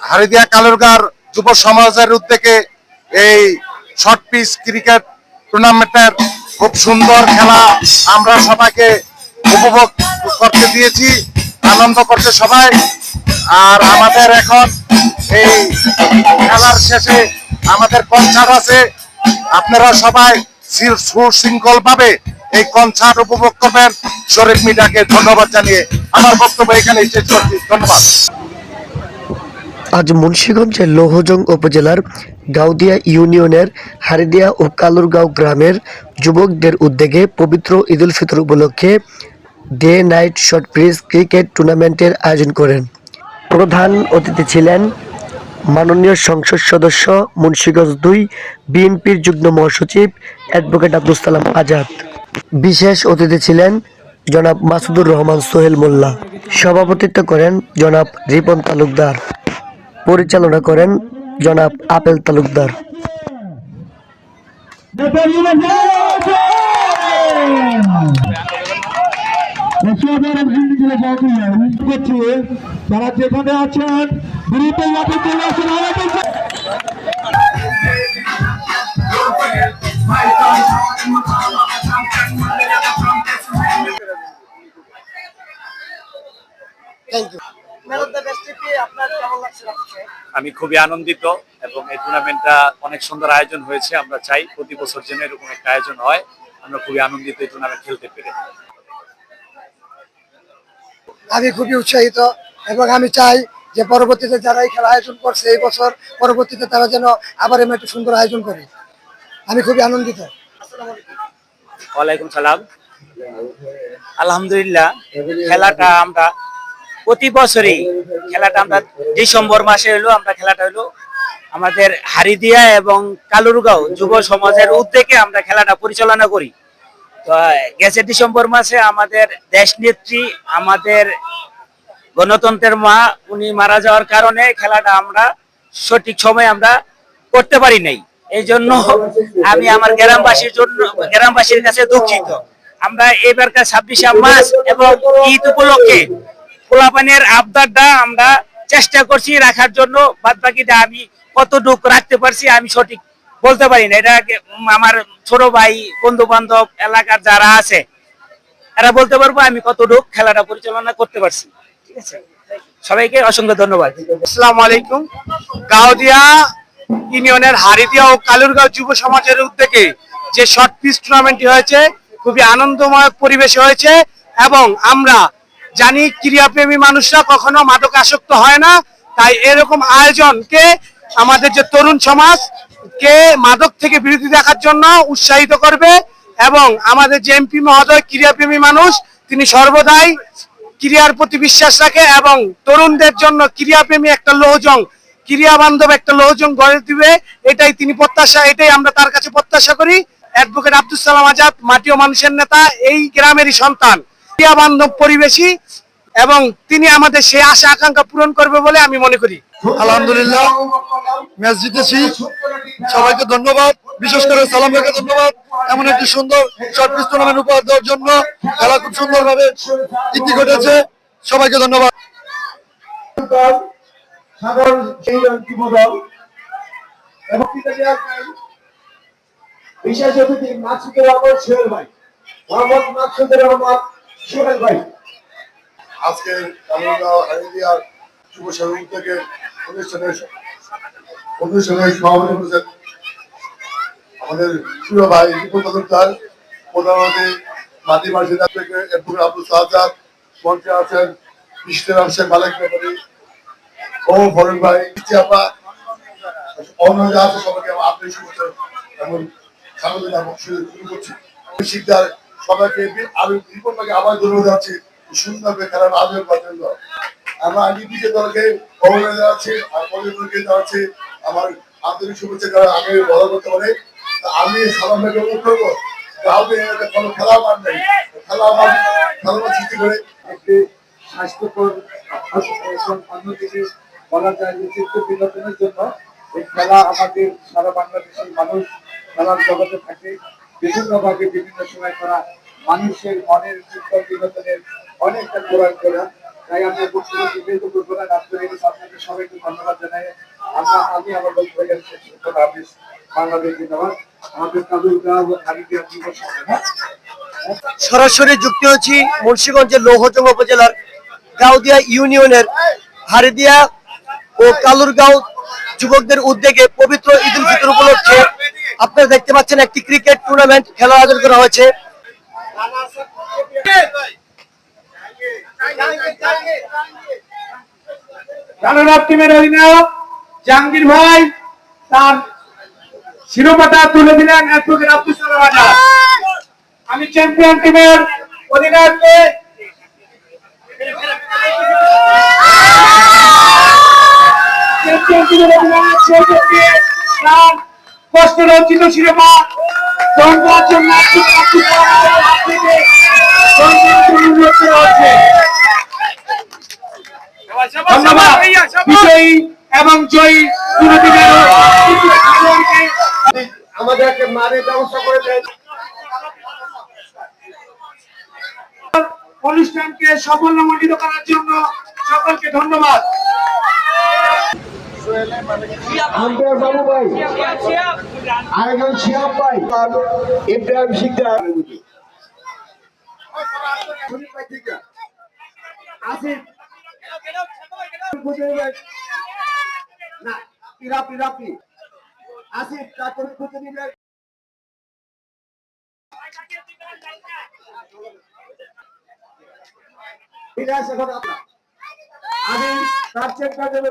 হারিদিয়া কালুরগাঁর যুব সমাজের উদ্যোগে এই শর্ট পিচ ক্রিকেট টুর্নামেন্টের খুব সুন্দর খেলা আমরা সবাইকে উপভোগ করতে দিয়েছি, আনন্দ করতে সবাই। আর আমাদের এখন এই খেলার শেষে আমাদের কনসার্ট আছে, আপনারা সবাই সুশৃঙ্খল ভাবে এই কনসার্ট উপভোগ করবেন। শরীফ মিডিয়াকে ধন্যবাদ জানিয়ে আমার বক্তব্য এখানে শেষ করছি। ধন্যবাদ। আজ মুন্সিগঞ্জের লৌহজং উপজেলার গাউদিয়া ইউনিয়নের হারিদিয়া ও কালুরগাঁও গ্রামের যুবকদের উদ্যোগে পবিত্র ঈদুল ফিতর উপলক্ষে day night short pitch cricket টুর্নামেন্টের আয়োজন করেন। প্রধান অতিথি ছিলেন মাননীয় সংসদ সদস্য মুন্সিগঞ্জ ২ বিএনপির যুগ্ম মহাসচিব অ্যাডভোকেট আব্দুল সালাম আজাদ। বিশেষ অতিথি ছিলেন জনাব মাসুদুর রহমান সোহেল মোল্লা। সভাপতিত্ব করেন জনাব রিপন তালুকদার। পরিচালনা করেন জনাব আপেল তালুকদার। তারা যেখানে আছেন দ্রুত আমি খুবই আনন্দিত এবং এই টুর্নামেন্টটা অনেক সুন্দর আয়োজন হয়েছে। আমরা চাই প্রতি বছর যেন এরকম একটা আয়োজন হয়। আমরা খুবই আনন্দিত এই টুর্নামেন্ট খেলতে পেরে। আমি খুবই উৎসাহিত এবং আমি চাই যে পরবর্তীতে যারা এই খেলা আয়োজন করছে এই বছর পরবর্তীতে তারা যেন আবার এমন একটা সুন্দর আয়োজন করে। আমি খুবই আনন্দিত। ওয়ালাইকুম সালাম। আলহামদুলিল্লাহ, খেলাটা আমরা প্রতি বছরই খেলাটা আমরা ডিসেম্বর মাসে হলো আমরা খেলাটা হলো আমাদের হারিদিয়া এবং কালুরগাঁও যুব সমাজের উদ্যোগে আমরা খেলাটা পরিচালনা করি। তো গেছে ডিসেম্বর মাসে আমাদের দেশ নেত্রী, আমাদের গণতন্ত্রের মা, উনি মারা যাওয়ার কারণে খেলাটা আমরা সঠিক সময় আমরা করতে পারি নাই। এই জন্য আমি আমার গ্রামবাসীর কাছে দুঃখিত। আমরা এবারকার ২৬শে মার্চ এবং ঈদ উপলক্ষে পোলাপানের আবদারটা আমরা চেষ্টা করছি রাখার জন্য। বাদ বাকিটা আমি কতটুকু রাখতে পারছি আমি সঠিক বলতে পারি না। এটা আমার ছোট ভাই, বন্ধু বান্ধব, এলাকার যারা আছে এরা বলতে পারবো আমি কতটুকু খেলাটা পরিচালনা করতে পারছি। ঠিক আছে, সবাইকে অসংখ্য ধন্যবাদ। আসসালামু আলাইকুম। গাউদিয়া ইউনিয়নের হারিদিয়া ও কালুরগাঁও যুব সমাজের উদ্যোগে যে শর্ট পিচ টুর্নামেন্টটি হয়েছে খুবই আনন্দময় পরিবেশে হয়েছে এবং আমরা জানি ক্রীড়াপ্রেমী মানুষরা কখনো মাদক আসক্ত হয় না। তাই এরকম আয়োজনকে আমাদের যে তরুণ সমাজকে মাদক থেকে বিরতি রাখার জন্য উৎসাহিত করবে এবং আমাদের যে এমপি মহোদয় ক্রীড়াপ্রেমী মানুষ, তিনি সর্বদাই ক্রীড়ার প্রতি বিশ্বাস রাখে এবং তরুণদের জন্য ক্রীড়াপ্রেমী একটা লৌহজং, ক্রীড়া বান্ধব একটা লৌহজং গড়ে দিবে, এটাই তিনি প্রত্যাশা, এটাই আমরা তার কাছে প্রত্যাশা করি। অ্যাডভোকেট আব্দুল সালাম আজাদ মাটি ও মানুষের নেতা, এই গ্রামেরই সন্তান, ক্রীড়া বান্ধব পরিবেশী এবং তিনি আমাদের সেই আশা আকাঙ্ক্ষা পূরণ করবে বলে আমি মনে করি। আলহামদুলিল্লাহ, ম্যাচ জিতেছি, সবাইকে ধন্যবাদ, বিশেষ করে সালাম ভাইকে ধন্যবাদ এমন একটি সুন্দর শর্ট পিচ টুর্নামেন্ট উপহার দেওয়ার জন্য। খেলা খুব সুন্দরভাবে ইতি ঘটেছে, সবাইকে ধন্যবাদ। সাধারণ সেই যুব দল এবং বিশেষ অতিথি মাসুদুর রহমান সোহেল ভাই, মোহাম্মদ মাসুদুর রহমান সোহেল ভাই। আজকে কালুরগাঁও হারিদিয়ার যুব সংঘ থেকে অনুষ্ঠানের সভাপতি করেছেন আমাদের প্রিয় ভাই রিপন তালুকদার, প্রধানমন্ত্রী মাটি মাসিদ থেকে অ্যাডভোকেট আব্দুল সাহাজাদ, মঞ্চে আছেন কৃষ্ণের ব্যবসায়ী মালিক ব্যাপারী ও ফরুক ভাই, আমরা অন্য যা আছে সবাইকে আপনি শুভেচ্ছা এবং স্বাগত শুরু করছি। শিকদার সবাইকে আমি রিপন ভাইকে আবার ধন্যবাদ যাচ্ছি সুন্দরভাবে খেলার আয়োজন করার জন্য। আমরা আগে দলকে অবদান জানাচ্ছি আর পরিবারকে জানাচ্ছি আমার আন্তরিক শুভেচ্ছা আগে বলা করতে পারে। আমি সালাম ভাইকে অনুরোধ করবো কোনো খেলা মান নেই, খেলা সৃষ্টি করে একটি স্বাস্থ্যকর অন্যদিকে বলা যায় যে চিত্ত বিনোদনের জন্য এই খেলা আমাদের সারা বাংলাদেশের মানুষ খেলার জগতে থাকে বিভিন্নভাবে বিভিন্ন সময় করা মানুষের মনের চিত্ত বিনোদনের অনেকটা প্রয়োগ করা তাই আমি বক্তব্য দীর্ঘায়িত করবো না। ডাক্তার ইউনূস আপনাদের সবাইকে ধন্যবাদ জানাই। আমি আমার বক্তব্য শেষ করতে হাফিজ। বাংলাদেশ জিন্দাবাদ। আমাদের কালুরগাঁও হারিদিয়া যুব সমাজ। সরাসরি যুক্ত হচ্ছি মুন্সিগঞ্জের লৌহজং উপজেলার গাউদিয়া ইউনিয়নের হারিদিয়া ও কালুরগাঁও যুবকদের উদ্যোগে পবিত্র ঈদ উল ফিতর উপলক্ষে আপনারা দেখতে পাচ্ছেন একটি ক্রিকেট টুর্নামেন্ট খেলার আয়োজন করা হয়েছে। রানার টিমের অধিনায়ক জাহাঙ্গীর ভাই তার শিরোপাটা তুলে দিলেন অ্যাডভোকেট আব্দুল সালাম আজাদ। আমি চ্যাম্পিয়ন টিমের অধিনায়ককে কষ্ট রঞ্চিত শিরোপা গ্রহণ করার জন্য আব্দুল সালাম আজাদের হাত থেকে অনুরোধ করা হচ্ছে। ধন্যবাদ বিজয়ী এবং জয়ী দুটো টিমের আমাদেরকে মানের ব্যবস্থা করে দেন। অনুষ্ঠানকে সাফল্যমণ্ডিত করার জন্য সকলকে ধন্যবাদ। বাবু ভাই, আরেকজন শিয়াব ভাই, ইব্রাহিম শিকদার, আসিফ, না ইরাপি আসিফ তারপরে খুঁজে দিবেন। ঠিক আছে, এখন আপনার আমি তার চেক করে দেবে।